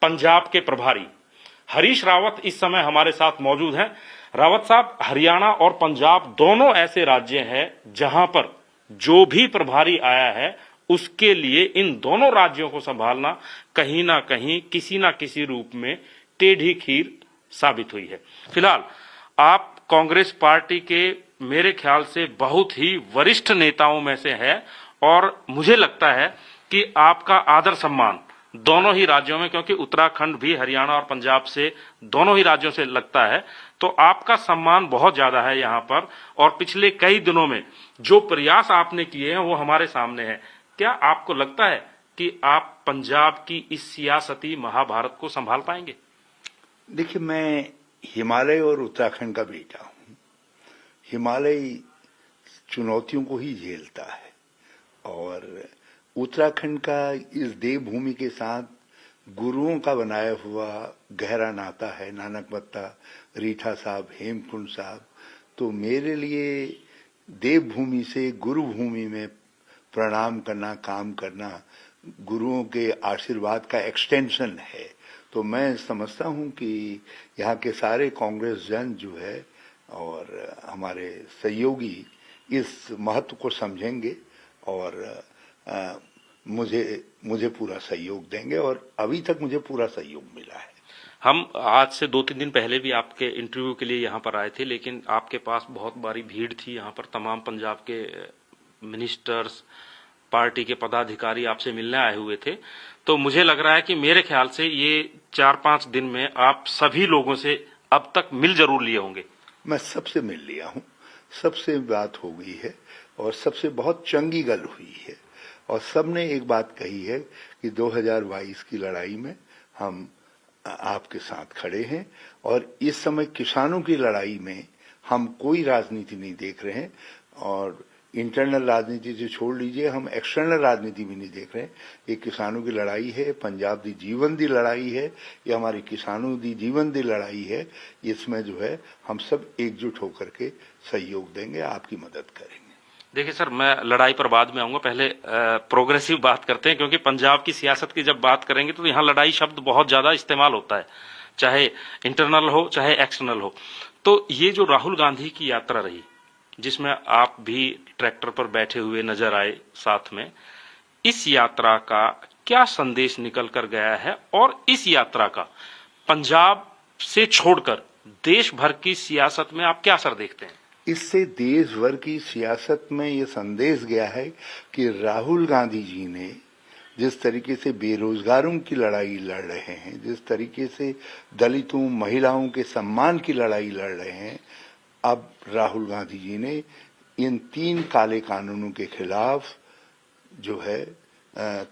पंजाब के प्रभारी हरीश रावत इस समय हमारे साथ मौजूद हैं। रावत साहब, हरियाणा और पंजाब दोनों ऐसे राज्य हैं जहां पर जो भी प्रभारी आया है उसके लिए इन दोनों राज्यों को संभालना कहीं ना कहीं किसी ना किसी रूप में टेढ़ी खीर साबित हुई है। फिलहाल आप कांग्रेस पार्टी के मेरे ख्याल से बहुत ही वरिष्ठ नेताओं में से है और मुझे लगता है कि आपका आदर सम्मान दोनों ही राज्यों में, क्योंकि उत्तराखंड भी हरियाणा और पंजाब से दोनों ही राज्यों से लगता है, तो आपका सम्मान बहुत ज्यादा है यहां पर। और पिछले कई दिनों में जो प्रयास आपने किए हैं वो हमारे सामने है। क्या आपको लगता है कि आप पंजाब की इस सियासती महाभारत को संभाल पाएंगे? देखिए, मैं हिमालय और उत्तराखंड का बेटा हूं। हिमालय चुनौतियों को ही झेलता है और उत्तराखंड का इस देवभूमि के साथ गुरुओं का बनाया हुआ गहरा नाता है। नानकमत्ता, रीठा साहब, हेमकुंड साहब। तो मेरे लिए देवभूमि से गुरुभूमि में प्रणाम करना, काम करना गुरुओं के आशीर्वाद का एक्सटेंशन है। तो मैं समझता हूं कि यहाँ के सारे कांग्रेस जन जो है और हमारे सहयोगी इस महत्व को समझेंगे और मुझे पूरा सहयोग देंगे और अभी तक मुझे पूरा सहयोग मिला है। हम आज से 2-3 दिन पहले भी आपके इंटरव्यू के लिए यहाँ पर आए थे, लेकिन आपके पास बहुत बड़ी भीड़ थी। यहाँ पर तमाम पंजाब के मिनिस्टर्स, पार्टी के पदाधिकारी आपसे मिलने आए हुए थे। तो मुझे लग रहा है कि मेरे ख्याल से ये 4-5 दिन में आप सभी लोगों से अब तक मिल जरूर लिए होंगे। मैं सबसे मिल लिया हूँ, सबसे बात हो गई है और सबसे बहुत चंगी गल हुई है और सबने एक बात कही है कि 2022 की लड़ाई में हम आपके साथ खड़े हैं और इस समय किसानों की लड़ाई में हम कोई राजनीति नहीं देख रहे हैं और इंटरनल राजनीति से छोड़ लीजिए, हम एक्सटर्नल राजनीति भी नहीं देख रहे हैं। ये किसानों की लड़ाई है, पंजाब दी जीवन दी लड़ाई है, ये हमारी किसानों दी जीवन दी लड़ाई है। इसमें जो है हम सब एकजुट होकर के सहयोग देंगे, आपकी मदद करेंगे। देखिए सर, मैं लड़ाई पर बाद में आऊंगा, पहले प्रोग्रेसिव बात करते हैं, क्योंकि पंजाब की सियासत की जब बात करेंगे तो यहाँ लड़ाई शब्द बहुत ज्यादा इस्तेमाल होता है, चाहे इंटरनल हो चाहे एक्सटर्नल हो। तो ये जो राहुल गांधी की यात्रा रही, जिसमें आप भी ट्रैक्टर पर बैठे हुए नजर आए साथ में, इस यात्रा का क्या संदेश निकल कर गया है और इस यात्रा का पंजाब से छोड़कर देश भर की सियासत में आप क्या असर देखते हैं? इससे देश भर की सियासत में ये संदेश गया है कि राहुल गांधी जी ने जिस तरीके से बेरोजगारों की लड़ाई लड़ रहे हैं, जिस तरीके से दलितों, महिलाओं के सम्मान की लड़ाई लड़ रहे हैं, अब राहुल गांधी जी ने इन 3 काले कानूनों के खिलाफ जो है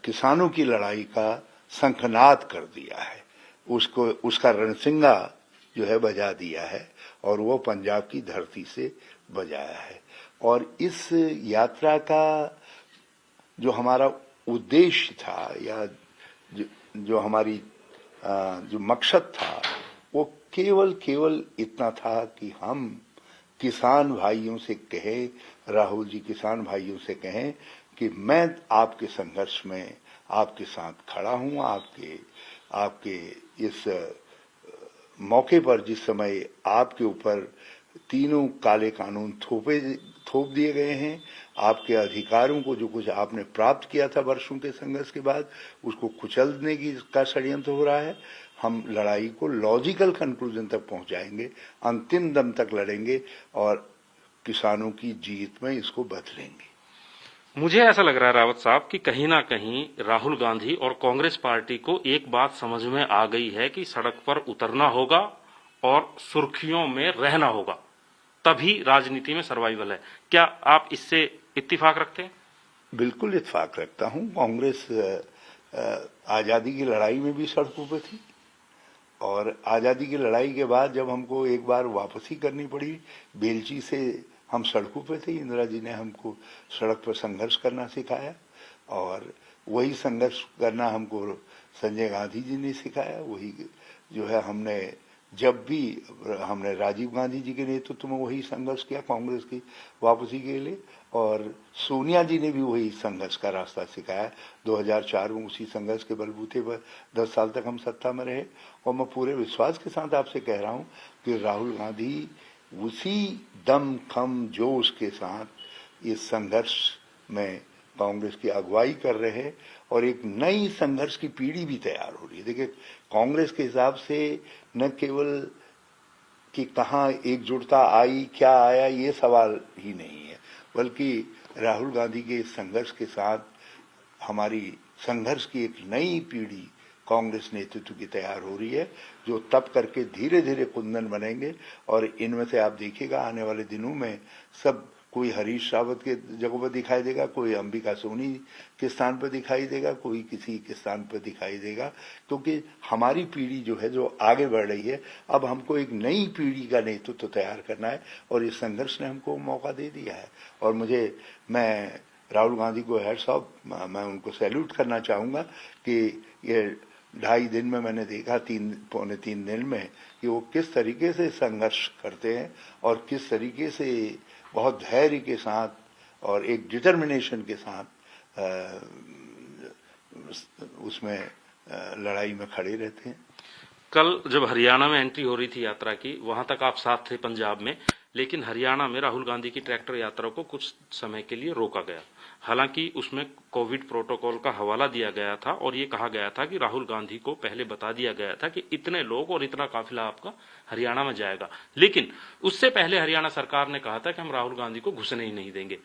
किसानों की लड़ाई का शंखनाद कर दिया है। उसका रणसिंगा जो है बजा दिया है और वो पंजाब की धरती से बजाया है। और इस यात्रा का जो हमारा उद्देश्य था या जो हमारी जो मकसद था, वो केवल इतना था कि हम किसान भाइयों से कहें, राहुल जी किसान भाइयों से कहें कि मैं आपके संघर्ष में आपके साथ खड़ा हूं। आपके इस मौके पर जिस समय आपके ऊपर तीनों काले कानून थोप दिए गए हैं, आपके अधिकारों को जो कुछ आपने प्राप्त किया था वर्षों के संघर्ष के बाद, उसको कुचलने का षड्यंत्र हो रहा है। हम लड़ाई को लॉजिकल कंक्लूजन तक पहुंचाएंगे, अंतिम दम तक लड़ेंगे और किसानों की जीत में इसको बदलेंगे। मुझे ऐसा लग रहा है रावत साहब कि कहीं ना कहीं राहुल गांधी और कांग्रेस पार्टी को एक बात समझ में आ गई है कि सड़क पर उतरना होगा और सुर्खियों में रहना होगा, तभी राजनीति में सर्वाइवल है। क्या आप इससे इत्तेफाक रखते हैं? बिल्कुल इत्तेफाक रखता हूं। कांग्रेस आजादी की लड़ाई में भी सड़कों पर थी और आजादी की लड़ाई के बाद जब हमको एक बार वापसी करनी पड़ी बेलची से, हम सड़कों पे थे। इंदिरा जी ने हमको सड़क पर संघर्ष करना सिखाया और वही संघर्ष करना हमको संजय गांधी जी ने सिखाया। वही जो है हमने जब भी हमने राजीव गांधी जी के नेतृत्व में वही संघर्ष किया कांग्रेस की वापसी के लिए, और सोनिया जी ने भी वही संघर्ष का रास्ता सिखाया। 2004 में उसी संघर्ष के बलबूते पर 10 साल तक हम सत्ता में रहे। और मैं पूरे विश्वास के साथ आपसे कह रहा हूं कि राहुल गांधी उसी दम खम जोश के साथ इस संघर्ष में कांग्रेस की अगुवाई कर रहे हैं, और एक नई संघर्ष की पीढ़ी भी तैयार हो रही है। देखिए, कांग्रेस के हिसाब से न केवल कि कहाँ एकजुटता आई, क्या आया, ये सवाल ही नहीं है, बल्कि राहुल गांधी के इस संघर्ष के साथ हमारी संघर्ष की एक नई पीढ़ी कांग्रेस नेतृत्व की तैयार हो रही है, जो तब करके धीरे धीरे कुंदन बनेंगे। और इनमें से आप देखिएगा आने वाले दिनों में सब, कोई हरीश रावत के जगह पर दिखाई देगा, कोई अंबिका सोनी के स्थान पर दिखाई देगा, कोई किसी के स्थान पर दिखाई देगा, क्योंकि हमारी पीढ़ी जो है जो आगे बढ़ रही है। अब हमको एक नई पीढ़ी का नेतृत्व तैयार करना है, और इस संघर्ष ने हमको मौका दे दिया है। और मैं राहुल गांधी को हैट्स ऑफ, मैं उनको सैल्यूट करना चाहूंगा कि ये 2.5 दिन में मैंने देखा, 3 दिन में, कि वो किस तरीके से संघर्ष करते हैं और किस तरीके से बहुत धैर्य के साथ और एक डिटर्मिनेशन के साथ उसमें लड़ाई में खड़े रहते हैं। कल जब हरियाणा में एंट्री हो रही थी यात्रा की, वहां तक आप साथ थे पंजाब में, लेकिन हरियाणा में राहुल गांधी की ट्रैक्टर यात्रा को कुछ समय के लिए रोका गया। हालांकि उसमें कोविड प्रोटोकॉल का हवाला दिया गया था और ये कहा गया था कि राहुल गांधी को पहले बता दिया गया था कि इतने लोग और इतना काफिला आपका हरियाणा में जाएगा। लेकिन उससे पहले हरियाणा सरकार ने कहा था कि हम राहुल गांधी को घुसने ही नहीं देंगे।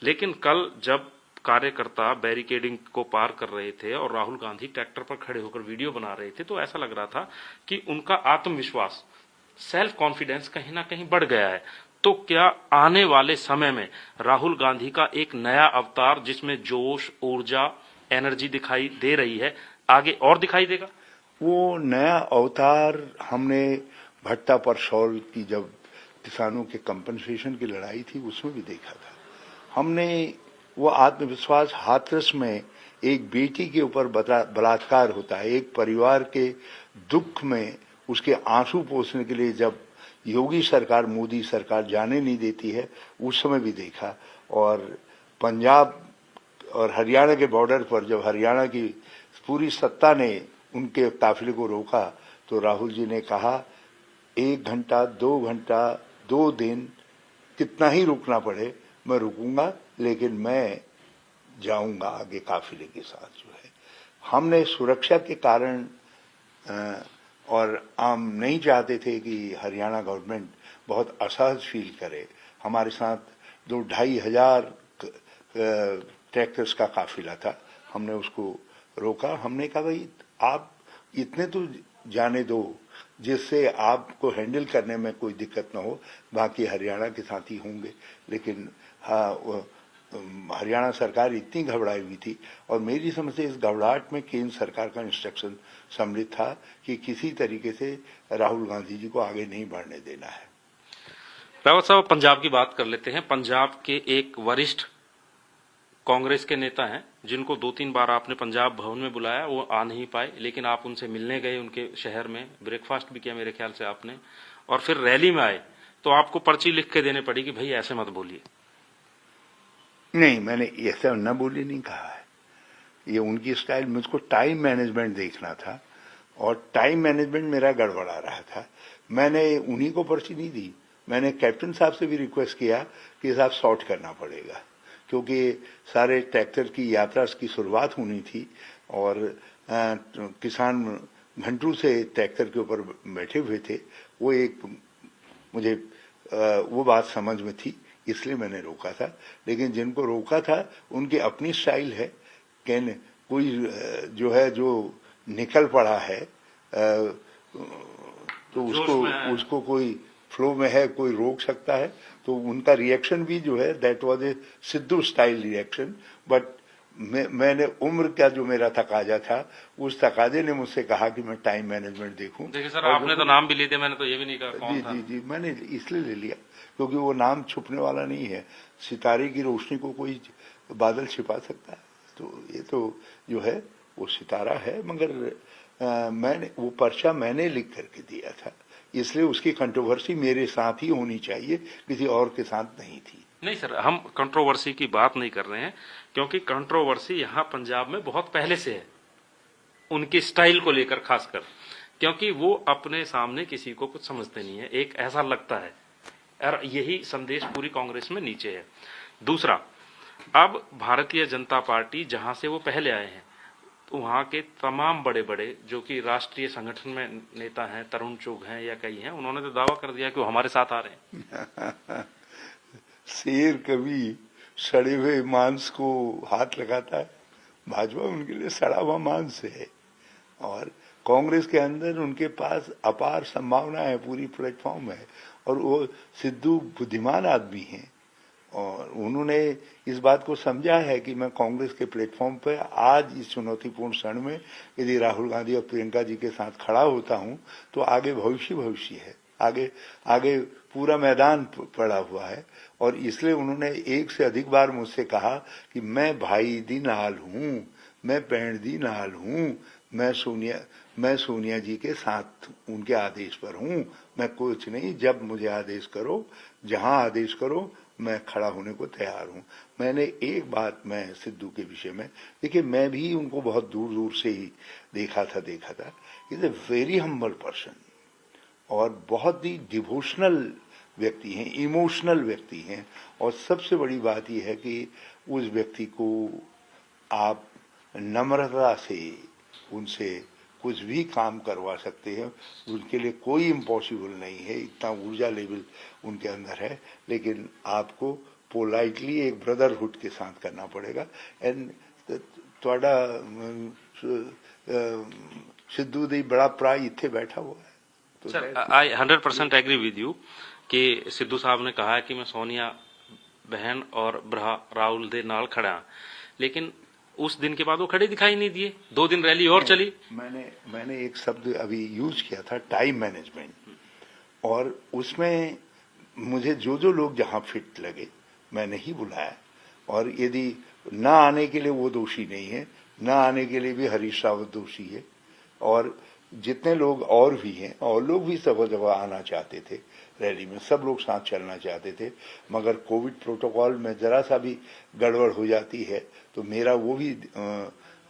लेकिन कल जब कार्यकर्ता बैरिकेडिंग को पार कर रहे थे और राहुल गांधी ट्रैक्टर पर खड़े होकर वीडियो बना रहे थे, तो ऐसा लग रहा था कि उनका आत्मविश्वास, सेल्फ कॉन्फिडेंस कहीं ना कहीं बढ़ गया है। तो क्या आने वाले समय में राहुल गांधी का एक नया अवतार, जिसमें जोश, ऊर्जा, एनर्जी दिखाई दे रही है, आगे और दिखाई देगा? वो नया अवतार हमने भट्टा परसौल की जब किसानों के कंपनसेशन की लड़ाई थी उसमें भी देखा था। हमने वो आत्मविश्वास, हाथरस में एक बेटी के ऊपर बलात्कार होता है, एक परिवार के दुख में उसके आंसू पोंछने के लिए जब योगी सरकार, मोदी सरकार जाने नहीं देती है, उस समय भी देखा। और पंजाब और हरियाणा के बॉर्डर पर जब हरियाणा की पूरी सत्ता ने उनके काफिले को रोका, तो राहुल जी ने कहा 1 घंटा, 2 घंटा, 2 दिन, कितना ही रुकना पड़े मैं रुकूंगा, लेकिन मैं जाऊंगा आगे काफिले के साथ। जो है, हमने सुरक्षा के कारण और हम नहीं चाहते थे कि हरियाणा गवर्नमेंट बहुत असहज फील करे। हमारे साथ 2-2.5 हजार ट्रैक्टर्स का काफिला था, हमने उसको रोका। हमने कहा भाई आप इतने तो जाने दो जिससे आपको हैंडल करने में कोई दिक्कत ना हो, बाकी हरियाणा के साथी होंगे। लेकिन हाँ, हरियाणा सरकार इतनी घबराई हुई थी, और मेरी समझ से इस घबराहट में केंद्र सरकार का इंस्ट्रक्शन सम्मिलित था कि किसी तरीके से राहुल गांधी जी को आगे नहीं बढ़ने देना है। रावत साहब, पंजाब की बात कर लेते हैं। पंजाब के एक वरिष्ठ कांग्रेस के नेता हैं जिनको 2-3 बार आपने पंजाब भवन में बुलाया, वो आ नहीं पाए, लेकिन आप उनसे मिलने गए, उनके शहर में ब्रेकफास्ट भी किया मेरे ख्याल से आपने, और फिर रैली में आए तो आपको पर्ची लिख के देने पड़ी कि भाई ऐसे मत बोलिए। नहीं, मैंने ऐसा न बोली नहीं कहा है, ये उनकी स्टाइल। मुझको टाइम मैनेजमेंट देखना था और टाइम मैनेजमेंट मेरा गड़बड़ा रहा था। मैंने उन्हीं को पर्ची नहीं दी, मैंने कैप्टन साहब से भी रिक्वेस्ट किया कि साहब शॉर्ट करना पड़ेगा, क्योंकि सारे ट्रैक्टर की यात्रा की शुरुआत होनी थी और किसान घंटों से ट्रैक्टर के ऊपर बैठे हुए थे। वो एक मुझे वो बात समझ में थी, इसलिए मैंने रोका था। लेकिन जिनको रोका था उनकी अपनी स्टाइल है, कहने कोई जो है जो निकल पड़ा है तो उसको कोई फ्लो में है, कोई रोक सकता है। तो उनका रिएक्शन भी जो है that was a Sidhu style reaction. But मैंने उम्र का जो मेरा तकाजा था, उस तकाजे ने मुझसे कहा कि मैं टाइम मैनेजमेंट देखूं। देखिए सर, आपने तो नाम भी ले दिया, मैंने तो ये भी नहीं कहा कौन था। जी, मैंने इसलिए ले लिया क्योंकि वो नाम छुपने वाला नहीं है। सितारे की रोशनी को कोई बादल छिपा सकता है, तो ये तो जो है वो सितारा है। मगर मैंने वो पर्चा मैंने लिख करके दिया था इसलिए उसकी कंट्रोवर्सी मेरे साथ ही होनी चाहिए, किसी और के साथ नहीं थी। नहीं सर, हम कंट्रोवर्सी की बात नहीं कर रहे हैं, क्योंकि कंट्रोवर्सी यहाँ पंजाब में बहुत पहले से है, उनकी स्टाइल को लेकर खासकर, क्योंकि वो अपने सामने किसी को कुछ समझते नहीं है, एक ऐसा लगता है, और यही संदेश पूरी कांग्रेस में नीचे है। दूसरा, अब भारतीय जनता पार्टी जहां से वो पहले आए हैं, वहां के तमाम बड़े बड़े जो कि राष्ट्रीय संगठन में नेता हैं, तरुण चुग हैं या कई हैं, उन्होंने तो दावा कर दिया कि वो हमारे साथ आ रहे हैं। शेर कभी सड़े हुए मांस को हाथ लगाता है, भाजपा उनके लिए सड़ा हुआ मांस है, और कांग्रेस के अंदर उनके पास अपार संभावना है, पूरी प्लेटफॉर्म है, और वो सिद्धू बुद्धिमान आदमी हैं, और उन्होंने इस बात को समझा है कि मैं कांग्रेस के प्लेटफॉर्म पर आज इस चुनौतीपूर्ण क्षण में यदि राहुल गांधी और प्रियंका जी के साथ खड़ा होता हूं तो आगे भविष्य है, आगे पूरा मैदान पड़ा हुआ है। और इसलिए उन्होंने एक से अधिक बार मुझसे कहा कि मैं भाई दी नाल हूं, मैं भैन दी नाल हूं, मैं सोनिया जी के साथ उनके आदेश पर हूं, मैं कुछ नहीं, जब मुझे आदेश करो, जहां आदेश करो, मैं खड़ा होने को तैयार हूं। मैंने एक बात मैं सिद्धू के विषय में, देखिए मैं भी उनको बहुत दूर दूर से ही देखा था, is a very humble person, और बहुत ही डिवोशनल व्यक्ति हैं, इमोशनल व्यक्ति हैं, और सबसे बड़ी बात यह है कि उस व्यक्ति को आप नम्रता से उनसे कुछ भी काम करवा सकते हैं, उनके लिए कोई इम्पॉसिबल नहीं है, इतना ऊर्जा लेवल उनके अंदर है, लेकिन आपको पोलाइटली एक ब्रदरहुड के साथ करना पड़ेगा। एंड थोड़ा सिद्धू दी बड़ा भरा इत्थे बैठा हुआ है। तो sir, I 100% agree with you कि सिद्धू साहब ने कहा है कि मैं सोनिया बहन और भरा राहुल दे नाल खड़ा, लेकिन उस दिन के बाद वो खड़े दिखाई नहीं दिए, 2 दिन रैली और चली। मैंने एक शब्द अभी यूज किया था, टाइम मैनेजमेंट, और उसमें मुझे जो लोग जहां फिट लगे मैंने ही बुलाया, और यदि ना आने के लिए वो दोषी नहीं है, ना आने के लिए भी हरीश रावत दोषी है, और जितने लोग और भी हैं, और लोग भी सब जगह आना चाहते थे रैली में, सब लोग साथ चलना चाहते थे, मगर कोविड प्रोटोकॉल में जरा सा भी गड़बड़ हो जाती है तो मेरा वो भी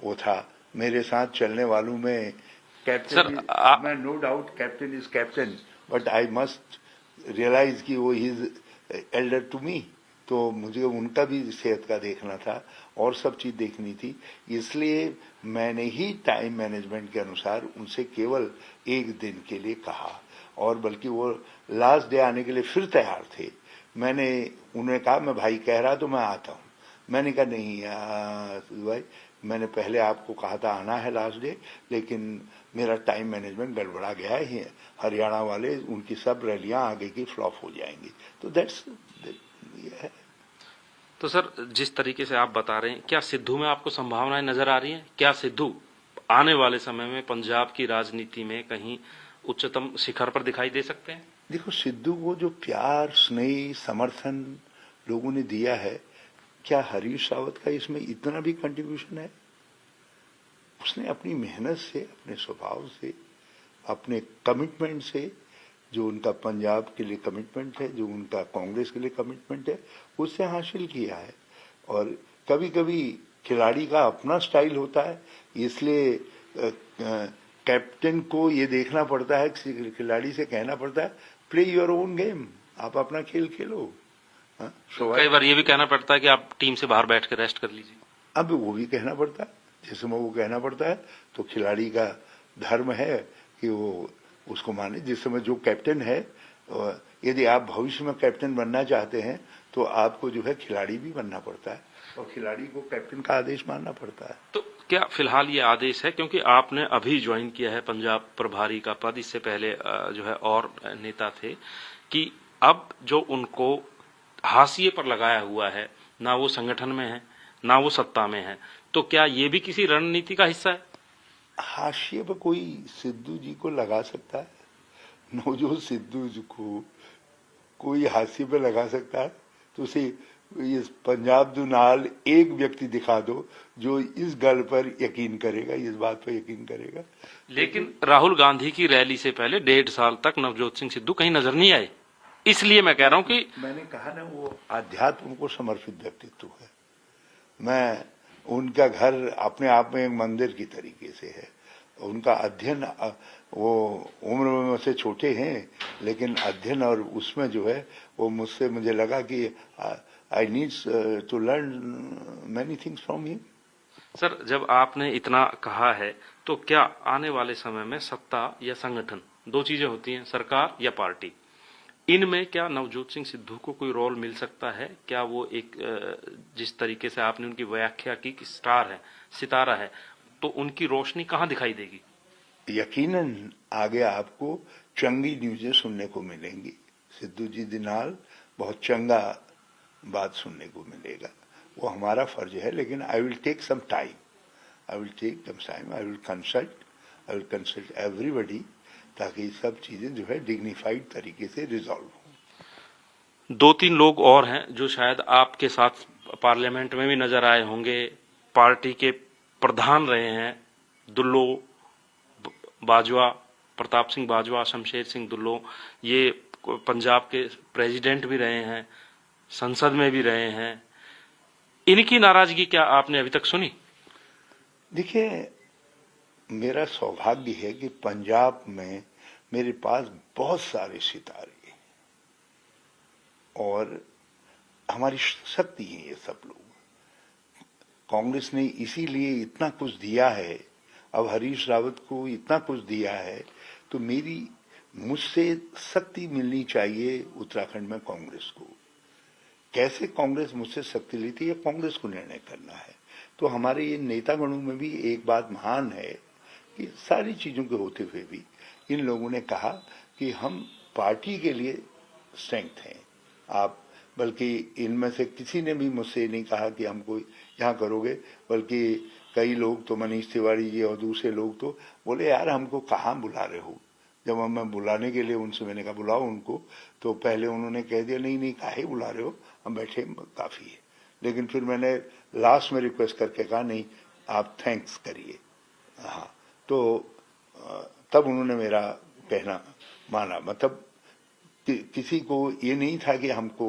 वो था, मेरे साथ चलने वालों में कैप्टन, मैं no doubt captain is captain, but I must realise कि वो इज एल्डर टू मी, तो मुझे उनका भी सेहत का देखना था और सब चीज देखनी थी, इसलिए मैंने ही टाइम मैनेजमेंट के अनुसार उनसे केवल 1 दिन के लिए कहा, और बल्कि वो लास्ट डे आने के लिए फिर तैयार थे। मैंने उन्हें कहा मैं भाई कह रहा तो मैं आता हूँ, मैंने कहा नहीं भाई, मैंने पहले आपको कहा था आना है लास्ट डे, लेकिन मेरा टाइम मैनेजमेंट गड़बड़ा गया है, हरियाणा वाले उनकी सब रैलियां आगे की फ्लॉप हो जाएंगी, तो दैट्स है। तो सर, जिस तरीके से आप बता रहे हैं, क्या सिद्धू में आपको संभावनाएं नजर आ रही हैं? क्या सिद्धू आने वाले समय में पंजाब की राजनीति में कहीं उच्चतम शिखर पर दिखाई दे सकते हैं? देखो, सिद्धू को जो प्यार, स्नेह, समर्थन लोगों ने दिया है, क्या हरीश रावत का इसमें इतना भी कंट्रीब्यूशन है? उसने अपनी मेहनत से, अपने स्वभाव से, अपने कमिटमेंट से, जो उनका पंजाब के लिए कमिटमेंट है, जो उनका कांग्रेस के लिए कमिटमेंट है, उससे हासिल किया है। और कभी कभी खिलाड़ी का अपना स्टाइल होता है, इसलिए कैप्टन को ये देखना पड़ता है, खिलाड़ी से कहना पड़ता है प्ले योर ओन गेम, आप अपना खेल खेलो। कई बार ये भी कहना पड़ता है कि आप टीम से बाहर बैठ के रेस्ट कर लीजिए। अब वो भी कहना पड़ता है, जिसमें वो कहना पड़ता है, तो खिलाड़ी का धर्म है कि वो उसको माने। जिस समय जो कैप्टन है, यदि आप भविष्य में कैप्टन बनना चाहते हैं तो आपको जो है खिलाड़ी भी बनना पड़ता है, और खिलाड़ी को कैप्टन का आदेश मानना पड़ता है। तो क्या फिलहाल ये आदेश है, क्योंकि आपने अभी ज्वाइन किया है पंजाब प्रभारी का पद, इससे पहले जो है और नेता थे, कि अब जो उनको हाशिए पर लगाया हुआ है, ना वो संगठन में है ना वो सत्ता में है, तो क्या ये भी किसी रणनीति का हिस्सा है? हाशिए पर कोई सिद्धू जी को लगा सकता है? जो सिद्धू जी को कोई हाशिए पे लगा सकता है, तो उसे इस पंजाब दे नाल एक व्यक्ति दिखा दो जो इस गल पर यकीन करेगा, इस बात पर यकीन करेगा। लेकिन राहुल गांधी की रैली से पहले 1.5 साल तक नवजोत सिंह सिद्धू कहीं नजर नहीं आए, इसलिए मैं कह रहा हूं कि मैंने कहा ना, वो आध्यात्म को समर्पित व्यक्तित्व है। मैं उनका घर अपने आप में एक मंदिर की तरीके से है। उनका अध्ययन, वो उम्र में मुझसे छोटे हैं, लेकिन अध्ययन और उसमें जो है वो मुझसे, मुझे लगा कि I needs to learn many things from him. Sir, जब आपने इतना कहा है तो क्या आने वाले समय में सत्ता या संगठन, दो चीजें होती हैं, सरकार या पार्टी, इनमें क्या नवजोत सिंह सिद्धू को कोई रोल मिल सकता है? क्या वो एक, जिस तरीके से आपने उनकी व्याख्या की कि स्टार है, सितारा है, तो उनकी रोशनी कहाँ दिखाई देगी? यकीनन आगे आपको चंगी न्यूज़ें सुनने को मिलेंगी। सिद्धू जी दे नाल बहुत चंगा बात सुनने को मिलेगा। वो हमारा फर्ज है, लेकिन I will take some time, I will consult everybody, ताकि सब चीजें जो है डिग्निफाइड तरीके से रिजॉल्व हो। 2-3 लोग और हैं जो शायद आपके साथ पार्लियामेंट में भी नजर आए होंगे, पार्टी के प्रधान रहे हैं, दुल्लो बाजवा, प्रताप सिंह बाजवा, शमशेर सिंह दुल्लो, ये पंजाब के प्रेसिडेंट भी रहे हैं, संसद में भी रहे हैं। इनकी नाराजगी क्या आपने अभी तक सुनी? देखिए, मेरा सौभाग्य है कि पंजाब में मेरे पास बहुत सारे सितारे और हमारी शक्ति है ये सब लोग। कांग्रेस ने इसीलिए इतना कुछ दिया है, अब हरीश रावत को इतना कुछ दिया है, तो मुझसे शक्ति मिलनी चाहिए उत्तराखंड में कांग्रेस को। कैसे कांग्रेस मुझसे शक्ति लेती है, कांग्रेस को निर्णय करना है। तो हमारे ये नेतागणों में भी एक बात महान है कि सारी चीजों के होते हुए भी इन लोगों ने कहा कि हम पार्टी के लिए स्ट्रेंथ हैं। आप, बल्कि इनमें से किसी ने भी मुझसे नहीं कहा कि हमको यहाँ करोगे, बल्कि कई लोग तो, मनीष तिवारी जी और दूसरे लोग तो बोले, यार हमको कहाँ बुला रहे हो। जब मैं बुलाने के लिए उनसे मैंने कहा बुलाओ उनको, तो पहले उन्होंने कह दिया नहीं नहीं काहे बुला रहे हो, हम बैठे काफी है। लेकिन फिर मैंने लास्ट में रिक्वेस्ट करके कहा नहीं, आप थैंक्स करिए। हाँ, तो तब उन्होंने मेरा कहना माना। मतलब किसी को ये नहीं था कि हमको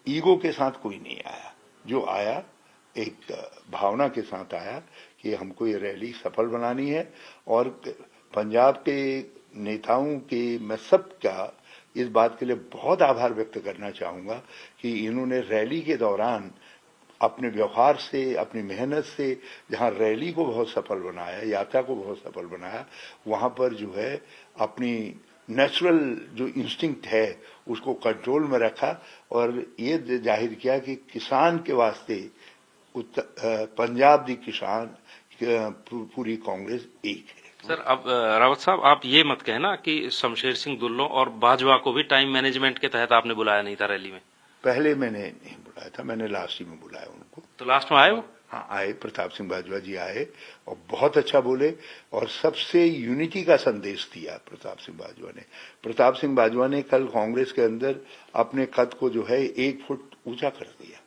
ईगो के साथ कोई नहीं आया, जो आया एक भावना के साथ आया कि हमको ये रैली सफल बनानी है। और पंजाब के नेताओं के मैं सबका इस बात के लिए बहुत आभार व्यक्त करना चाहूंगा कि इन्होंने रैली के दौरान अपने व्यवहार से, अपनी मेहनत से जहां रैली को बहुत सफल बनाया, यात्रा को बहुत सफल बनाया, वहां पर जो है अपनी नेचुरल जो इंस्टिंक्ट है उसको कंट्रोल में रखा और ये जाहिर किया कि किसान के वास्ते पंजाब दी किसान पूरी कांग्रेस एक है। सर, अब रावत साहब, आप ये मत कहना कि शमशेर सिंह दुल्लो और बाजवा को भी टाइम मैनेजमेंट के तहत आपने बुलाया नहीं था रैली में। पहले मैंने नहीं बुलाया था, मैंने लास्ट ही में बुलाया उनको। तो लास्ट में आए वो? हाँ आए, प्रताप सिंह बाजवा जी आए और बहुत अच्छा बोले और सबसे यूनिटी का संदेश दिया प्रताप सिंह बाजवा ने। प्रताप सिंह बाजवा ने कल कांग्रेस के अंदर अपने कद को जो है 1 फुट ऊंचा कर दिया।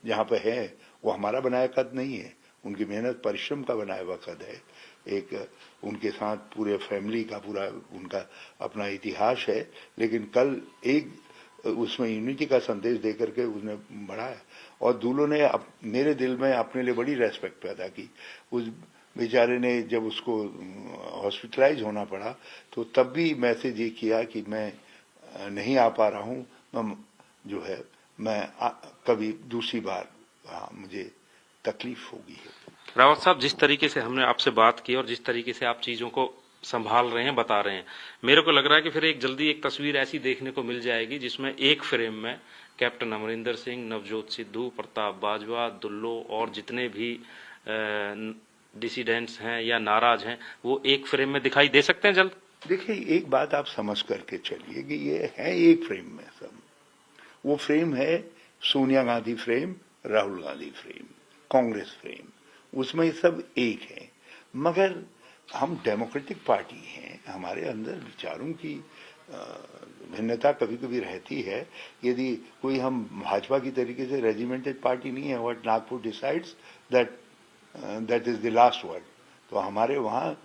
जहां पे है वो हमारा बनाया कद नहीं है, उनकी मेहनत परिश्रम का बनाया हुआ कद है। एक उनके साथ पूरे फैमिली का पूरा उनका अपना इतिहास है, लेकिन कल एक उसमें यूनिटी का संदेश देकर के उसने बढ़ाया। और दूल्हों ने मेरे दिल में अपने लिए बड़ी रेस्पेक्ट पैदा की। उस बेचारे ने जब उसको हॉस्पिटलाइज होना पड़ा तो तब भी मैसेज ये किया कि मैं नहीं आ पा रहा हूं, जो है मैं कभी दूसरी बार मुझे तकलीफ होगी। रावत साहब, जिस तरीके से हमने आपसे बात की और जिस तरीके से आप चीजों को संभाल रहे हैं, बता रहे हैं, मेरे को लग रहा है कि फिर एक जल्दी एक तस्वीर ऐसी देखने को मिल जाएगी जिसमें एक फ्रेम में कैप्टन अमरिंदर सिंह, नवजोत सिद्धू, प्रताप बाजवा, दुल्लो और जितने भी डिसिडेंट्स हैं या नाराज हैं वो एक फ्रेम में दिखाई दे सकते हैं जल्द। देखिए, एक बात आप समझ करके चलिए कि ये है एक फ्रेम में सब। वो फ्रेम है Sonia Gandhi frame, Rahul Gandhi frame, Congress frame, उसमें सब एक है। मगर हम डेमोक्रेटिक पार्टी हैं, हमारे अंदर विचारों की भिन्नता कभी कभी रहती है। यदि कोई हम भाजपा की तरीके से रेजिमेंटेड पार्टी नहीं है, what Nagpur decides that is the last word. तो हमारे वहाँ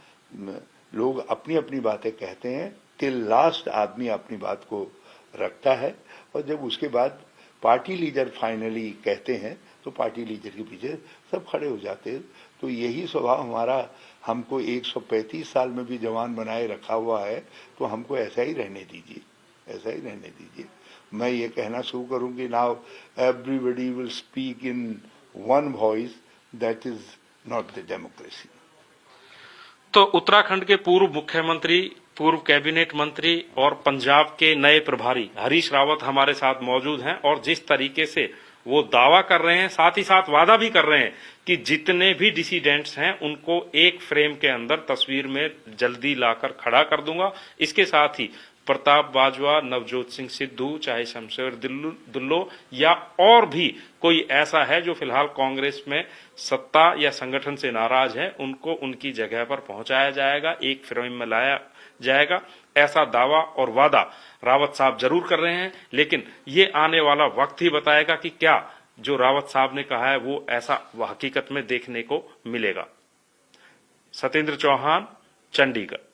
लोग अपनी अपनी बातें कहते हैं, टिल लास्ट आदमी अपनी बात को रखता है, और जब उसके बाद पार्टी लीडर फाइनली कहते हैं तो पार्टी लीडर के पीछे सब खड़े हो जाते हैं। तो यही स्वभाव हमारा, हमको 135 साल में भी जवान बनाए रखा हुआ है, तो हमको ऐसा ही रहने दीजिए, ऐसा ही रहने दीजिए। मैं ये कहना शुरू करूं कि now everybody will speak in one voice, that is not the democracy. तो उत्तराखंड के पूर्व मुख्यमंत्री, पूर्व कैबिनेट मंत्री और पंजाब के नए प्रभारी हरीश रावत हमारे साथ मौजूद हैं, और जिस तरीके से वो दावा कर रहे हैं, साथ ही साथ वादा भी कर रहे हैं कि जितने भी डिसीडेंट्स हैं उनको एक फ्रेम के अंदर तस्वीर में जल्दी लाकर खड़ा कर दूंगा। इसके साथ ही प्रताप बाजवा, नवजोत सिंह सिद्धू, चाहे शमशेर दुल्लो या और भी कोई ऐसा है जो फिलहाल कांग्रेस में सत्ता या संगठन से नाराज है, उनको उनकी जगह पर पहुंचाया जाएगा, एक फ्रेम में लाया जाएगा। ऐसा दावा और वादा रावत साहब जरूर कर रहे हैं, लेकिन ये आने वाला वक्त ही बताएगा कि क्या जो रावत साहब ने कहा है वो ऐसा हकीकत में देखने को मिलेगा। सत्येंद्र चौहान, चंडीगढ़।